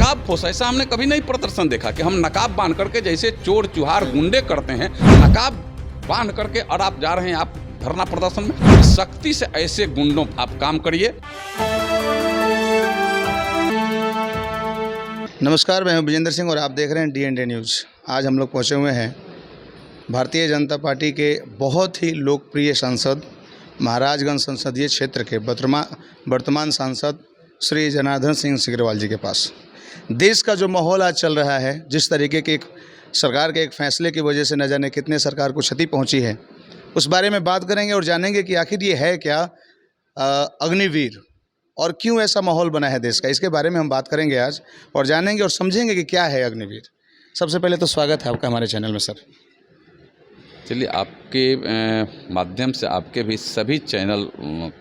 नकाब पोश, ऐसा हमने कभी नहीं प्रदर्शन देखा कि हम नकाब बांध करके जैसे चोर चुहार गुंडे करते हैं, नकाब बांध करके और आप जा रहे हैं आप धरना प्रदर्शन में। सख्ती से ऐसे गुंडों आप काम करिए। नमस्कार, मैं हूं विजेंद्र सिंह और आप देख रहे हैं DND न्यूज़। आज हम लोग पहुंचे हुए हैं भारतीय जनता पार्टी के बहुत ही लोकप्रिय सांसद, महाराजगंज संसदीय क्षेत्र के वर्तमान सांसद श्री जनार्दन सिंह सिग्रीवाल जी के पास। देश का जो माहौल आज चल रहा है, जिस तरीके के एक सरकार के एक फैसले की वजह से न जाने कितने सरकार को क्षति पहुंची है, उस बारे में बात करेंगे और जानेंगे कि आखिर ये है क्या अग्निवीर और क्यों ऐसा माहौल बना है देश का। इसके बारे में हम बात करेंगे आज और जानेंगे और समझेंगे कि क्या है अग्निवीर। सबसे पहले तो स्वागत है आपका हमारे चैनल में सर। चलिए, आपके माध्यम से आपके भी सभी चैनल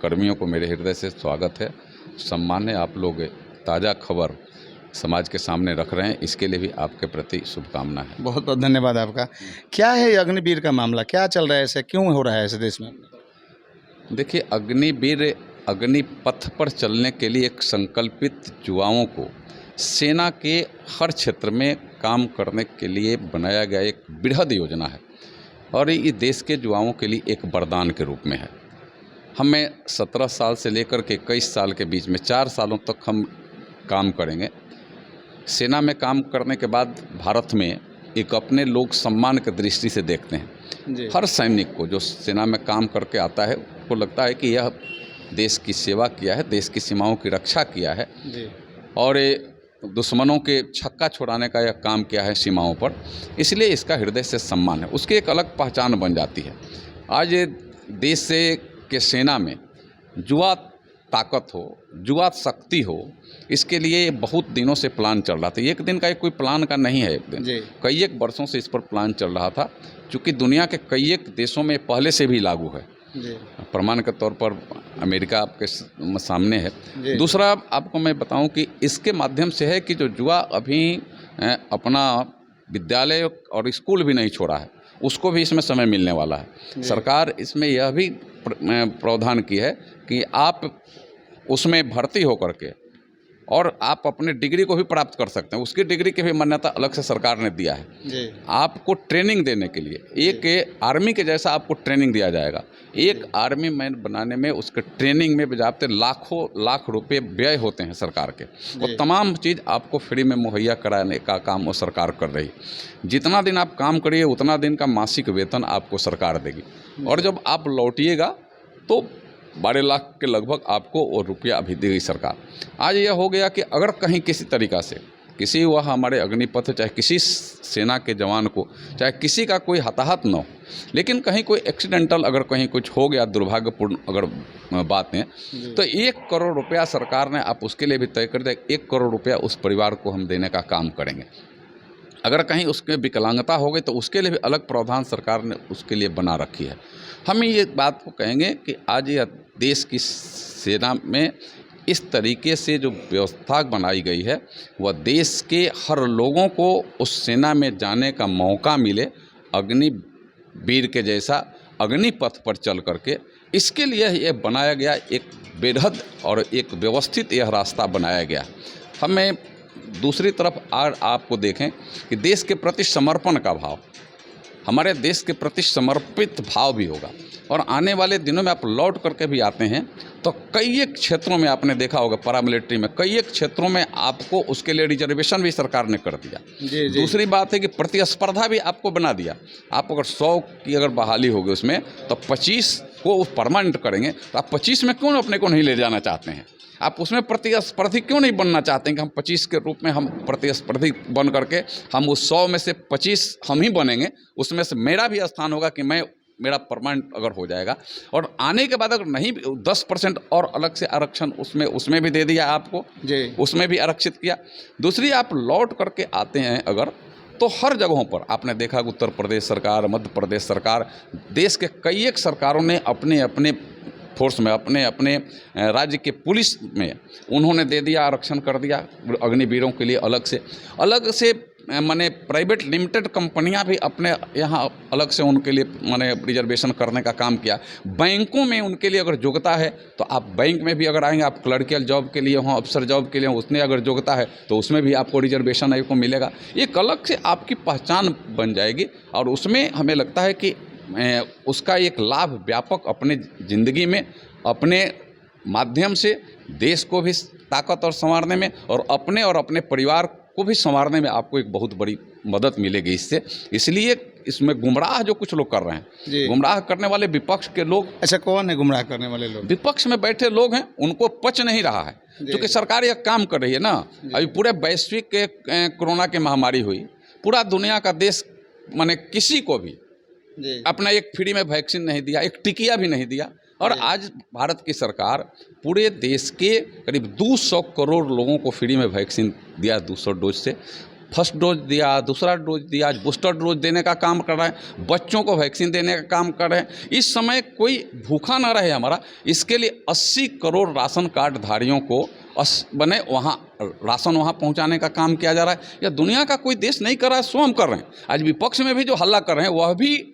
कर्मियों को मेरे हृदय से स्वागत है, सम्मान है। आप लोग ताज़ा खबर समाज के सामने रख रहे हैं, इसके लिए भी आपके प्रति शुभकामना है। बहुत बहुत धन्यवाद आपका। क्या है ये अग्निवीर का मामला, क्या चल रहा है, ऐसे क्यों हो रहा है ऐसे देश में? देखिए, अग्निवीर अग्निपथ पर चलने के लिए एक संकल्पित युवाओं को सेना के हर क्षेत्र में काम करने के लिए बनाया गया एक बृहद योजना है और ये देश के युवाओं के लिए एक वरदान के रूप में है। हमें 17 साल से लेकर के 21 साल के बीच में 4 सालों तक हम काम करेंगे। सेना में काम करने के बाद भारत में एक अपने लोग सम्मान की दृष्टि से देखते हैं। हर सैनिक को जो सेना में काम करके आता है, उसको लगता है कि यह देश की सेवा किया है, देश की सीमाओं की रक्षा किया है और दुश्मनों के छक्का छुड़ाने का यह काम किया है सीमाओं पर, इसलिए इसका हृदय से सम्मान है, उसकी एक अलग पहचान बन जाती है। आज देश से के सेना में युवा ताकत हो, युवा शक्ति हो, इसके लिए बहुत दिनों से प्लान चल रहा था। एक दिन का कोई प्लान का नहीं है, एक दिन कई एक वर्षों से इस पर प्लान चल रहा था, क्योंकि दुनिया के कई एक देशों में पहले से भी लागू है। प्रमाण के तौर पर अमेरिका आपके सामने है। दूसरा आपको मैं बताऊं कि इसके माध्यम से है कि जो युवा अभी अपना विद्यालय और स्कूल भी नहीं छोड़ा है, उसको भी इसमें समय मिलने वाला है। सरकार इसमें यह भी प्रावधान की है कि आप उसमें भर्ती होकर के और आप अपने डिग्री को भी प्राप्त कर सकते हैं। उसकी डिग्री की भी मान्यता अलग से सरकार ने दिया है। आपको ट्रेनिंग देने के लिए एक आर्मी के जैसा आपको ट्रेनिंग दिया जाएगा। एक आर्मी मैन बनाने में उसके ट्रेनिंग में बजाते लाखों लाख रुपए व्यय होते हैं सरकार के। वो तमाम चीज़ आपको फ्री में मुहैया कराने का काम वो सरकार कर रही है। जितना दिन आप काम करिए उतना दिन का मासिक वेतन आपको सरकार देगी और जब आप लौटिएगा तो 12 लाख के लगभग आपको वो रुपया अभी देगी सरकार। आज यह हो गया कि अगर कहीं किसी तरीक़ा से किसी वह हमारे अग्निपथ, चाहे किसी सेना के जवान को, चाहे किसी का कोई हताहत न हो, लेकिन कहीं कोई एक्सीडेंटल अगर कहीं कुछ हो गया, दुर्भाग्यपूर्ण अगर बातें, तो 1 करोड़ रुपया सरकार ने आप उसके लिए भी तय कर दिया। 1 करोड़ रुपया उस परिवार को हम देने का काम करेंगे। अगर कहीं उसके विकलांगता हो गई तो उसके लिए भी अलग प्रावधान सरकार ने उसके लिए बना रखी है। हम ये बात को कहेंगे कि आज यह देश की सेना में इस तरीके से जो व्यवस्था बनाई गई है, वह देश के हर लोगों को उस सेना में जाने का मौका मिले, अग्निवीर के जैसा अग्निपथ पर चल करके। इसके लिए यह बनाया गया एक बेहद और एक व्यवस्थित यह रास्ता बनाया गया। हमें दूसरी तरफ आपको देखें कि देश के प्रति समर्पण का भाव, हमारे देश के प्रति समर्पित भाव भी होगा। और आने वाले दिनों में आप लौट करके भी आते हैं तो कई एक क्षेत्रों में आपने देखा होगा, पैरामिलिट्री में कई एक क्षेत्रों में आपको उसके लिए रिजर्वेशन भी सरकार ने कर दिया। दूसरी बात है कि प्रतिस्पर्धा भी आपको बना दिया। आप अगर 100 की अगर बहाली होगी उसमें तो 25 को परमानेंट करेंगे, तो आप 25 में क्यों अपने को नहीं ले जाना चाहते हैं? आप उसमें प्रतिस्पर्धी क्यों नहीं बनना चाहते हैं कि हम 25 के रूप में हम प्रतिस्पर्धी बन करके हम उस 100 में से 25 हम ही बनेंगे, उसमें से मेरा भी स्थान होगा कि मेरा परमानेंट अगर हो जाएगा। और आने के बाद अगर नहीं 10% और अलग से आरक्षण उसमें भी दे दिया आपको, उसमें भी आरक्षित किया। दूसरी, आप लौट करके आते हैं अगर, तो हर जगहों पर आपने देखा उत्तर प्रदेश सरकार, मध्य प्रदेश सरकार, देश के कई एक सरकारों ने अपने अपने फोर्स में, अपने अपने राज्य के पुलिस में उन्होंने दे दिया, आरक्षण कर दिया अग्निवीरों के लिए अलग से माने प्राइवेट लिमिटेड कंपनियां भी अपने यहाँ अलग से उनके लिए माने रिजर्वेशन करने का काम किया। बैंकों में उनके लिए अगर योग्यता है तो आप बैंक में भी अगर आएंगे, आप क्लर्कियल जॉब के लिए हों, अफसर जॉब के लिए हों, उसमें अगर योग्यता है तो उसमें भी आपको रिजर्वेशन आपको मिलेगा। एक अलग से आपकी पहचान बन जाएगी और उसमें हमें लगता है कि उसका एक लाभ व्यापक अपने ज़िंदगी में अपने माध्यम से देश को भी ताकत और संवारने में और अपने परिवार को भी संवारने में आपको एक बहुत बड़ी मदद मिलेगी इससे। इसलिए इसमें गुमराह जो कुछ लोग कर रहे हैं, गुमराह करने वाले विपक्ष के लोग। अच्छा, कौन है गुमराह करने वाले लोग? विपक्ष में बैठे लोग हैं, उनको पच नहीं रहा है क्योंकि सरकार यह काम कर रही है ना। अभी पूरे वैश्विक कोरोना की महामारी हुई, पूरा दुनिया का देश माने किसी को भी अपना एक फ्री में वैक्सीन नहीं दिया, एक टिकिया भी नहीं दिया। और आज भारत की सरकार पूरे देश के करीब 200 करोड़ लोगों को फ्री में वैक्सीन दिया, 200 डोज से। फर्स्ट डोज दिया, दूसरा डोज दिया, बूस्टर डोज देने का काम कर रहे हैं, बच्चों को वैक्सीन देने का काम कर रहे हैं। इस समय कोई भूखा ना रहे हमारा, इसके लिए 80 करोड़ राशन कार्ड धारियों को बने वहाँ राशन वहाँ पहुँचाने का काम किया जा रहा है। यह दुनिया का कोई देश नहीं कर रहा है, स्वयं कर रहे हैं। आज विपक्ष में भी जो हल्ला कर रहे हैं वह भी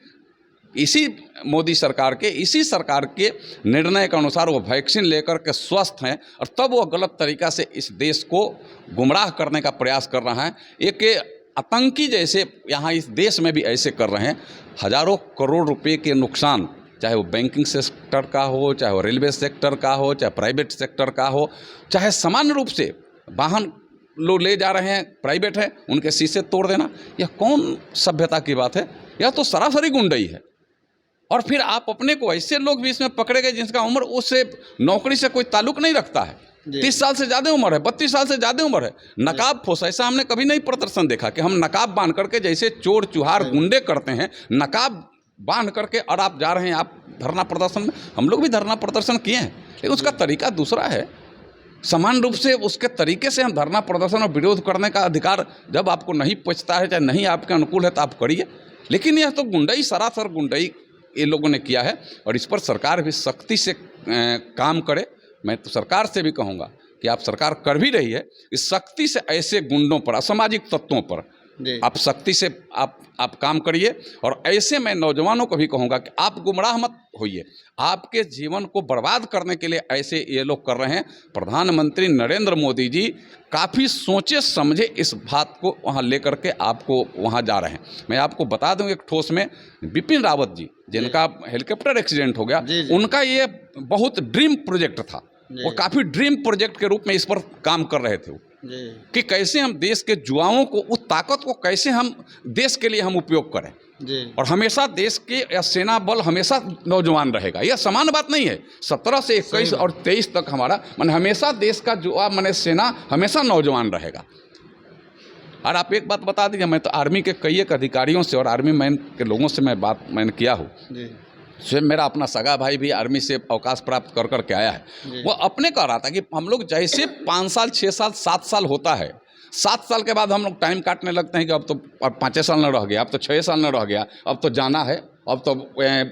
इसी मोदी सरकार के, इसी सरकार के निर्णय के अनुसार वो वैक्सीन लेकर के स्वस्थ हैं और तब वो गलत तरीक़ा से इस देश को गुमराह करने का प्रयास कर रहा है। एक आतंकी जैसे यहाँ इस देश में भी ऐसे कर रहे हैं। हज़ारों करोड़ रुपए के नुकसान, चाहे वो बैंकिंग सेक्टर का हो, चाहे वो रेलवे सेक्टर का हो, चाहे प्राइवेट सेक्टर का हो, चाहे सामान्य रूप से वाहन लोग ले जा रहे हैं, प्राइवेट है, उनके शीशे तोड़ देना, यह कौन सभ्यता की बात है? यह तो सरासरी गुंडई है। और फिर आप अपने को ऐसे लोग भी इसमें पकड़े गए जिनका उम्र उससे नौकरी से कोई ताल्लुक नहीं रखता है, 30 साल से ज़्यादा उम्र है, 32 साल से ज़्यादा उम्र है, नकाब फोस। ऐसा हमने कभी नहीं प्रदर्शन देखा कि हम नकाब बांध करके जैसे चोर चुहार गुंडे करते हैं, नकाब बांध करके और आप जा रहे हैं आप धरना प्रदर्शन में। हम लोग भी धरना प्रदर्शन किए हैं, लेकिन उसका तरीका दूसरा है। समान रूप से उसके तरीके से हम धरना प्रदर्शन और विरोध करने का अधिकार जब आपको नहीं पचता है, चाहे नहीं आपके अनुकूल है, तो आप करिए। लेकिन यह तो गुंडई, सरासर गुंडई ये लोगों ने किया है और इस पर सरकार भी सख्ती से काम करे। मैं तो सरकार से भी कहूँगा कि आप सरकार कर भी रही है, इस सख्ती से ऐसे गुंडों पर, असामाजिक तत्वों पर आप सख्ती से आप काम करिए। और ऐसे मैं नौजवानों को भी कहूँगा कि आप गुमराह मत होइए। आपके जीवन को बर्बाद करने के लिए ऐसे ये लोग कर रहे हैं। प्रधानमंत्री नरेंद्र मोदी जी काफ़ी सोचे समझे इस बात को वहाँ लेकर के आपको वहाँ जा रहे हैं। मैं आपको बता दूं, एक ठोस में बिपिन रावत जी जिनका हेलीकॉप्टर एक्सीडेंट हो गया, उनका ये बहुत ड्रीम प्रोजेक्ट था। वो काफ़ी ड्रीम प्रोजेक्ट के रूप में इस पर काम कर रहे थे कि कैसे हम देश के युवाओं को, उस ताकत को कैसे हम देश के लिए हम उपयोग करें। और हमेशा देश के सेना बल हमेशा नौजवान रहेगा, यह समान बात नहीं है। 17 से 21 और 23 तक हमारा मैंने हमेशा देश का युवा मैंने सेना हमेशा नौजवान रहेगा। और आप एक बात बता दीजिए, मैं तो आर्मी के कई एक अधिकारियों से और आर्मी मैन के लोगों से मैं बात मैंने किया हूँ। स्वयं मेरा अपना सगा भाई भी आर्मी से अवकाश प्राप्त कर के आया है। वो अपने कह रहा था कि हम लोग जैसे 5 साल 6 साल 7 साल होता है, 7 साल के बाद हम लोग टाइम काटने लगते हैं कि अब तो 5 साल न रह गया, अब तो 6 साल न रह गया, अब तो जाना है, अब तो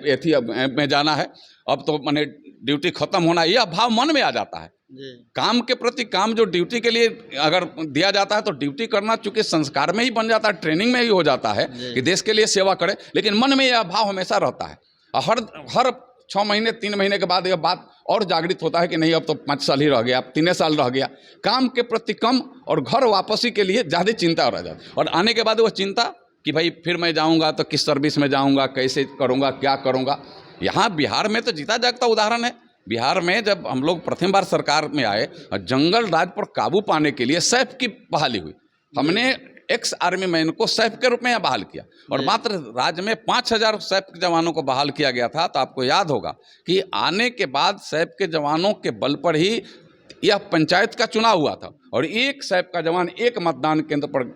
एथी में जाना है, अब तो मैंने ड्यूटी खत्म होना, यह भाव मन में आ जाता है। काम के प्रति, काम जो ड्यूटी के लिए अगर दिया जाता है तो ड्यूटी करना चूंकि संस्कार में ही बन जाता है, ट्रेनिंग में ही हो जाता है कि देश के लिए सेवा करे, लेकिन मन में यह भाव हमेशा रहता है। हर 6 महीने 3 महीने के बाद यह बात और जागृत होता है कि नहीं अब तो 5 साल ही रह गया, अब 3 साल रह गया। काम के प्रति कम और घर वापसी के लिए ज़्यादा चिंता रह जाती है। और आने के बाद वह चिंता कि भाई फिर मैं जाऊंगा तो किस सर्विस में जाऊंगा, कैसे करूंगा, क्या करूंगा। यहाँ बिहार में तो जीता जागता उदाहरण है। बिहार में जब हम लोग प्रथम बार सरकार में आए, जंगल राज पर काबू पाने के लिए सैफ की बहाली हुई। हमने एक्स आर्मी मैन को सैफ के रूप में यहाँ बहाल किया और मात्र राज्य में 5000 सैफ के जवानों को बहाल किया गया था। तो आपको याद होगा कि आने के बाद सैफ के जवानों के बल पर ही यह पंचायत का चुनाव हुआ था और एक सैफ का जवान एक मतदान केंद्र पर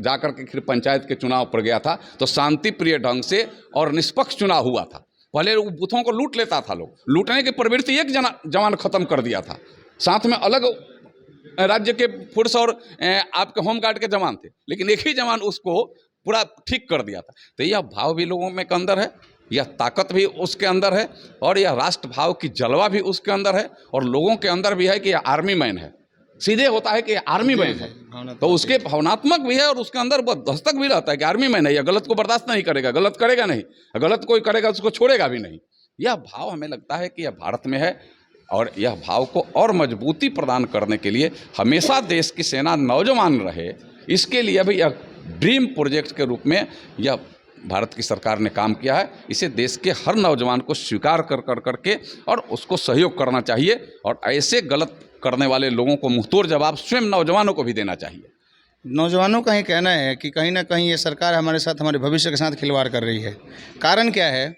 जाकर के फिर पंचायत के चुनाव पर गया था। तो शांति प्रिय ढंग से और निष्पक्ष चुनाव हुआ था। पहले बूथों को लूट लेता था लोग, लूटने की प्रवृत्ति एक जवान खत्म कर दिया था, साथ में अलग राज्य के पुलिस और आपके होमगार्ड के जवान थे, लेकिन एक ही जवान उसको पूरा ठीक कर दिया था। तो यह भाव भी लोगों में के अंदर है, यह ताकत भी उसके अंदर है और यह राष्ट्र भाव की जलवा भी उसके अंदर है और लोगों के अंदर भी है कि यह आर्मी मैन है। सीधे होता है कि आर्मी मैन है, तो उसके भावनात्मक भी है और उसके अंदर बहुत दस्तक भी रहता है कि आर्मी मैन है, यह गलत को बर्दाश्त नहीं करेगा, गलत करेगा नहीं, गलत कोई करेगा उसको छोड़ेगा भी नहीं। यह भाव हमें लगता है कि यह भारत में है और यह भाव को और मजबूती प्रदान करने के लिए हमेशा देश की सेना नौजवान रहे, इसके लिए भी यह ड्रीम प्रोजेक्ट के रूप में यह भारत की सरकार ने काम किया है। इसे देश के हर नौजवान को स्वीकार करके और उसको सहयोग करना चाहिए और ऐसे गलत करने वाले लोगों को मुंहतोड़ जवाब स्वयं नौजवानों को भी देना चाहिए। नौजवानों का ही कहना है कि कहीं ना कहीं ये सरकार हमारे साथ, हमारे भविष्य के साथ खिलवाड़ कर रही है। कारण क्या है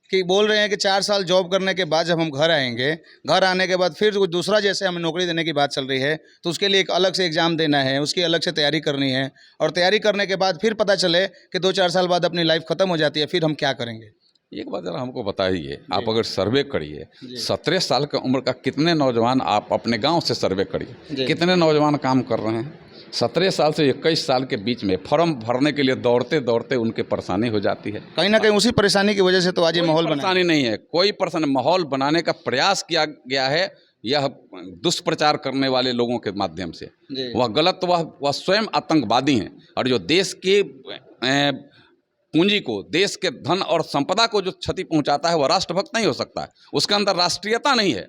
कि बोल रहे हैं कि 4 साल जॉब करने के बाद जब हम घर आएंगे, घर आने के बाद फिर कुछ दूसरा जैसे हमें नौकरी देने की बात चल रही है, तो उसके लिए एक अलग से एग्ज़ाम देना है, उसकी अलग से तैयारी करनी है, और तैयारी करने के बाद फिर पता चले कि 2-4 साल बाद अपनी लाइफ ख़त्म हो जाती है, फिर हम क्या करेंगे? एक बात जरा हमको बताइए, आप अगर सर्वे करिए 17 साल की उम्र का कितने नौजवान, आप अपने गांव से सर्वे करिए कितने नौजवान काम कर रहे हैं। 17 साल से 21 साल के बीच में फॉर्म भरने के लिए दौड़ते दौड़ते उनके परेशानी हो जाती है। कहीं ना कहीं उसी परेशानी की वजह से तो आज ये माहौल बना। परेशानी नहीं है, कोई परेशानी, माहौल बनाने का प्रयास किया गया है यह दुष्प्रचार करने वाले लोगों के माध्यम से। वह गलत, वह स्वयं आतंकवादी हैं और जो देश की पूंजी को, देश के धन और संपदा को जो क्षति पहुंचाता है वह राष्ट्रभक्त नहीं हो सकता है। उसके अंदर राष्ट्रीयता नहीं है,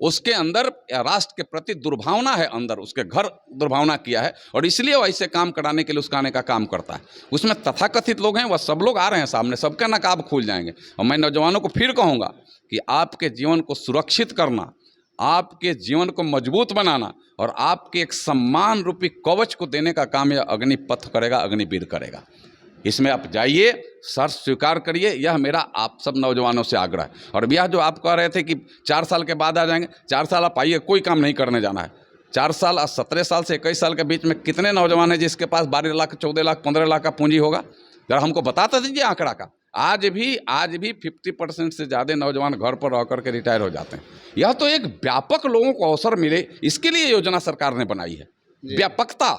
उसके अंदर राष्ट्र के प्रति दुर्भावना है, अंदर उसके घर दुर्भावना किया है और इसलिए वह ऐसे काम कराने के लिए उसका आने का काम करता है। उसमें तथाकथित लोग हैं, वह सब लोग आ रहे हैं सामने, सबके नकाब खुल जाएंगे। और मैं नौजवानों को फिर कहूँगा कि आपके जीवन को सुरक्षित करना, आपके जीवन को मजबूत बनाना और आपके एक सम्मान रूपी कवच को देने का काम यह अग्निपथ करेगा, अग्निवीर करेगा। इसमें आप जाइए, सर स्वीकार करिए, यह मेरा आप सब नौजवानों से आग्रह है। और यह जो आप कह रहे थे कि 4 साल के बाद आ जाएंगे, 4 साल आप आइए, कोई काम नहीं करने जाना है। 4 साल, 17 साल से 21 साल के बीच में कितने नौजवान हैं जिसके पास 12 लाख, 14 लाख, 15 लाख का पूंजी होगा? जरा हमको बताता दीजिए आंकड़ा का। आज भी 50% से ज़्यादा नौजवान घर पर रह करके रिटायर हो जाते हैं। यह तो एक व्यापक लोगों को अवसर मिले, इसके लिए योजना सरकार ने बनाई है। व्यापकता,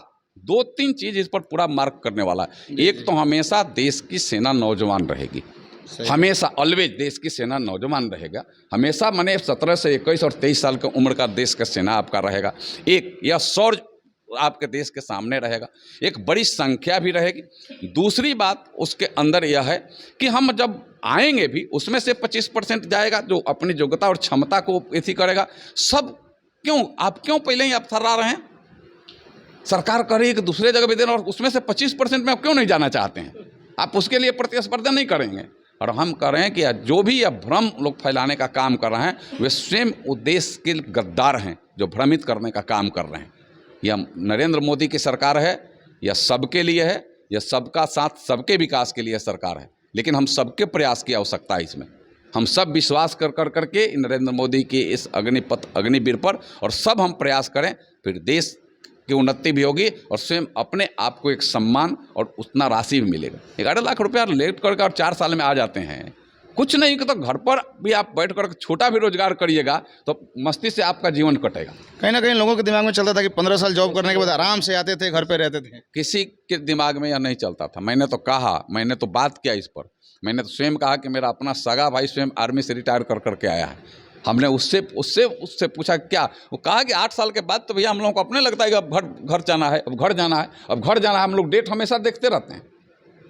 2-3 चीज़ इस पर पूरा मार्क करने वाला है। एक तो हमेशा देश की सेना नौजवान रहेगी, हमेशा ऑलवेज देश की सेना नौजवान रहेगा हमेशा। माने 17 से 21 और 23 साल की उम्र का देश का सेना आपका रहेगा। एक यह शौर्य आपके देश के सामने रहेगा, एक बड़ी संख्या भी रहेगी। दूसरी बात उसके अंदर यह है कि हम जब आएंगे भी उसमें से 25% जाएगा जो अपनी योग्यता और क्षमता को ऐसी करेगा। सब क्यों पहले ही आप थर्रा रहे हैं? सरकार कह रही है कि दूसरे जगह भी देना और उसमें से 25% में आप क्यों नहीं जाना चाहते हैं? आप उसके लिए प्रतिस्पर्धा नहीं करेंगे। और हम कह रहे हैं कि जो भी यह भ्रम लोग फैलाने का काम कर रहे हैं वे स्वयं उद्देश्य के गद्दार हैं जो भ्रमित करने का काम कर रहे हैं। यह नरेंद्र मोदी की सरकार है, यह सबके लिए है, यह सबका साथ सबके विकास के लिए सरकार है। लेकिन हम सबके प्रयास की आवश्यकता है इसमें। हम सब विश्वास करके नरेंद्र मोदी के इस अग्निपथ, अग्निवीर पर और सब हम प्रयास करें, फिर देश की उन्नति भी होगी और स्वयं अपने आप को एक सम्मान और उतना राशि भी मिलेगा। 11 लाख रुपया लेट करके और 4 साल में आ जाते हैं, कुछ नहीं तो घर पर भी आप बैठ कर छोटा भी रोजगार करिएगा तो मस्ती से आपका जीवन कटेगा। कहीं ना कहीं लोगों के दिमाग में चलता था कि 15 साल जॉब करने के बाद आराम से आते थे, घर पे रहते थे। किसी के दिमाग में यह नहीं चलता था। मैंने तो कहा, मैंने तो बात किया इस पर। मैंने तो स्वयं कहा कि मेरा अपना सगा भाई स्वयं आर्मी से रिटायर करके आया है। हमने उससे पूछा क्या, वो कहा कि 8 साल के बाद तो भैया हम लोगों को अपने लगता है कि अब घर जाना है, अब घर जाना है, अब घर जाना है। हम लोग डेट हमेशा देखते रहते हैं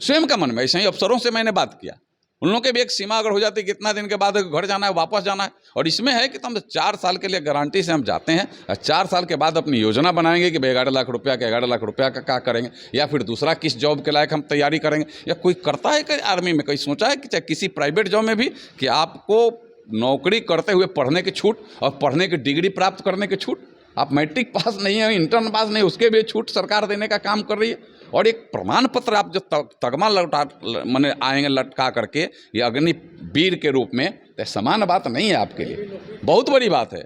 स्वयं का मन में। ऐसे ही अफसरों से मैंने बात किया, उन लोगों के भी एक सीमा अगर हो जाती है कितना दिन के बाद घर जाना है, वापस जाना है। और इसमें है कि हम 4 साल के लिए गारंटी से हम जाते हैं और 4 साल के बाद अपनी योजना बनाएंगे कि 11 लाख रुपया के 11 लाख रुपया का क्या करेंगे, या फिर दूसरा किस जॉब के लायक हम तैयारी करेंगे। या कोई करता है कि आर्मी में कोई सोचा है कि चाहे किसी प्राइवेट जॉब में भी कि आपको नौकरी करते हुए पढ़ने की छूट और पढ़ने की डिग्री प्राप्त करने की छूट, आप मैट्रिक पास नहीं है, इंटर पास नहीं, उसके भी छूट सरकार देने का काम कर रही है। और एक प्रमाण पत्र आप जो तगमा मैंने आएंगे लटका करके ये अग्निवीर के रूप में, तो समान बात नहीं है आपके लिए, बहुत बड़ी बात है।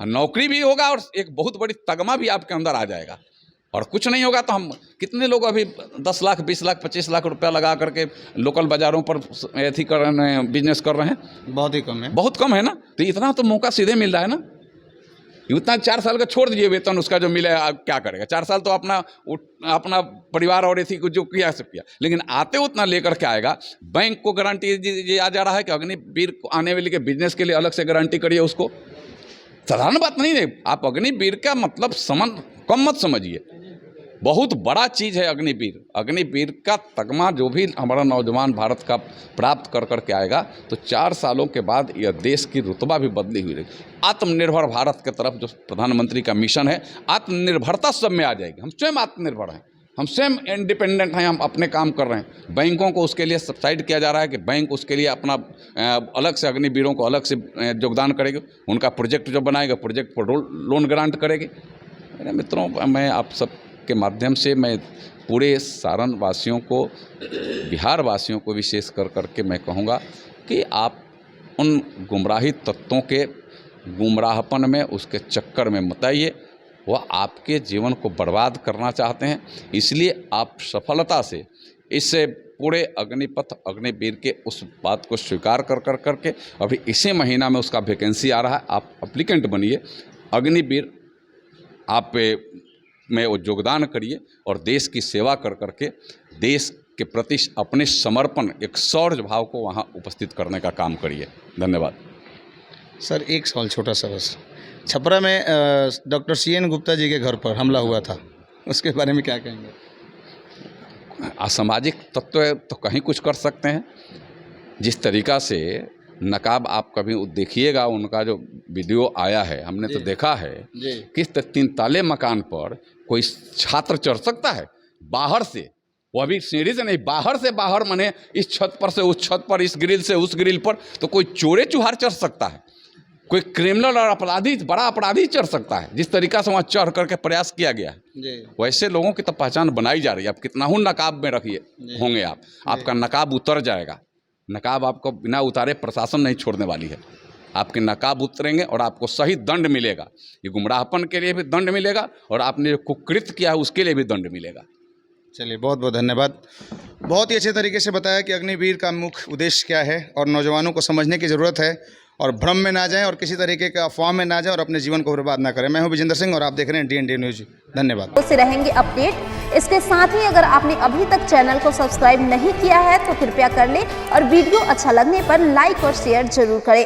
नौकरी भी होगा और एक बहुत बड़ी तगमा भी आपके अंदर आ जाएगा। और कुछ नहीं होगा तो हम कितने लोग अभी 10 लाख, 20 लाख, 25 लाख रुपया लगा करके लोकल बाज़ारों पर ऐसी कर रहे हैं, बिजनेस कर रहे हैं। बहुत ही कम है, बहुत कम है ना। तो इतना तो मौका सीधे मिल रहा है ना। उतना 4 साल का छोड़ दीजिए वेतन उसका जो मिले, क्या करेगा? 4 साल तो अपना परिवार और ऐसी कुछ जो किया सब किया, लेकिन आते उतना लेकर के आएगा। बैंक को गारंटी ये आ जा रहा है कि अग्निवीर को आने वाले के बिजनेस के लिए अलग से गारंटी करिए उसको। साधारण बात नहीं है। आप अग्निवीर का मतलब कम मत समझिए, बहुत बड़ा चीज़ है अग्निवीर। अग्निवीर का तगमा जो भी हमारा नौजवान भारत का प्राप्त कर के आएगा तो 4 सालों के बाद यह देश की रुतबा भी बदली हुई रहेगी। आत्मनिर्भर भारत के तरफ जो प्रधानमंत्री का मिशन है, आत्मनिर्भरता सब में आ जाएगी। हम स्वयं आत्मनिर्भर हैं, हम स्वयं इंडिपेंडेंट हैं, हम अपने काम कर रहे हैं। बैंकों को उसके लिए सब्सिडाइज किया जा रहा है कि बैंक उसके लिए अपना अलग से अग्निवीरों को अलग से योगदान करेगी, उनका प्रोजेक्ट जो बनाएगा प्रोजेक्ट पर लोन ग्रांट करेगी। मेरे मित्रों, मैं आप सब के माध्यम से मैं पूरे सारण वासियों को, बिहार वासियों को विशेष करके मैं कहूँगा कि आप उन गुमराही तत्वों के गुमराहपन में, उसके चक्कर में मत आइए। वह आपके जीवन को बर्बाद करना चाहते हैं, इसलिए आप सफलता से इस पूरे अग्निपथ अग्निवीर के उस बात को स्वीकार करके अभी इसी महीना में उसका वैकेंसी आ रहा है, आप एप्लीकेंट बनिए, अग्निवीर आप में वो योगदान करिए और देश की सेवा करके देश के प्रति अपने समर्पण, एक शौर्य भाव को वहाँ उपस्थित करने का काम करिए। धन्यवाद। सर एक सवाल छोटा सा बस, छपरा में डॉक्टर CN गुप्ता जी के घर पर हमला हुआ था, उसके बारे में क्या कहेंगे? असामाजिक तत्व तो कहीं कुछ कर सकते हैं। जिस तरीक़ा से नकाब, आप कभी देखिएगा, उनका जो वीडियो आया है हमने तो देखा है, किस 3 ताले मकान पर कोई छात्र चढ़ सकता है बाहर से, वो अभी सीढ़ी से नहीं, बाहर से बाहर, माने इस छत पर से उस छत पर, इस ग्रिल से उस ग्रिल पर, तो कोई चोरे चुहार चढ़ सकता है, कोई क्रिमिनल और अपराधी, बड़ा अपराधी चढ़ सकता है। जिस तरीक़ा से वहाँ चढ़ करके प्रयास किया गया है, वैसे लोगों की तो पहचान बनाई जा रही है। आप कितना ही नकाब में रखिए होंगे, आपका नकाब उतर जाएगा। नकाब आपको बिना उतारे प्रशासन नहीं छोड़ने वाली है, आपके नकाब उतरेंगे और आपको सही दंड मिलेगा। ये गुमराहपन के लिए भी दंड मिलेगा और आपने जो कुकृत्य किया है उसके लिए भी दंड मिलेगा। चलिए, बहुत बहुत धन्यवाद। बहुत ही अच्छे तरीके से बताया कि अग्निवीर का मुख्य उद्देश्य क्या है और नौजवानों को समझने की ज़रूरत है और भ्रम में ना जाएं और किसी तरीके का अफवाह में ना जाएं और अपने जीवन को बर्बाद ना करें। मैं हूं विजेंद्र सिंह और आप देख रहे हैं DND न्यूज़। धन्यवाद। उससे रहेंगे अपडेट। इसके साथ ही अगर आपने अभी तक चैनल को सब्सक्राइब नहीं किया है तो कृपया कर लें और वीडियो अच्छा लगने पर लाइक और शेयर जरूर करें।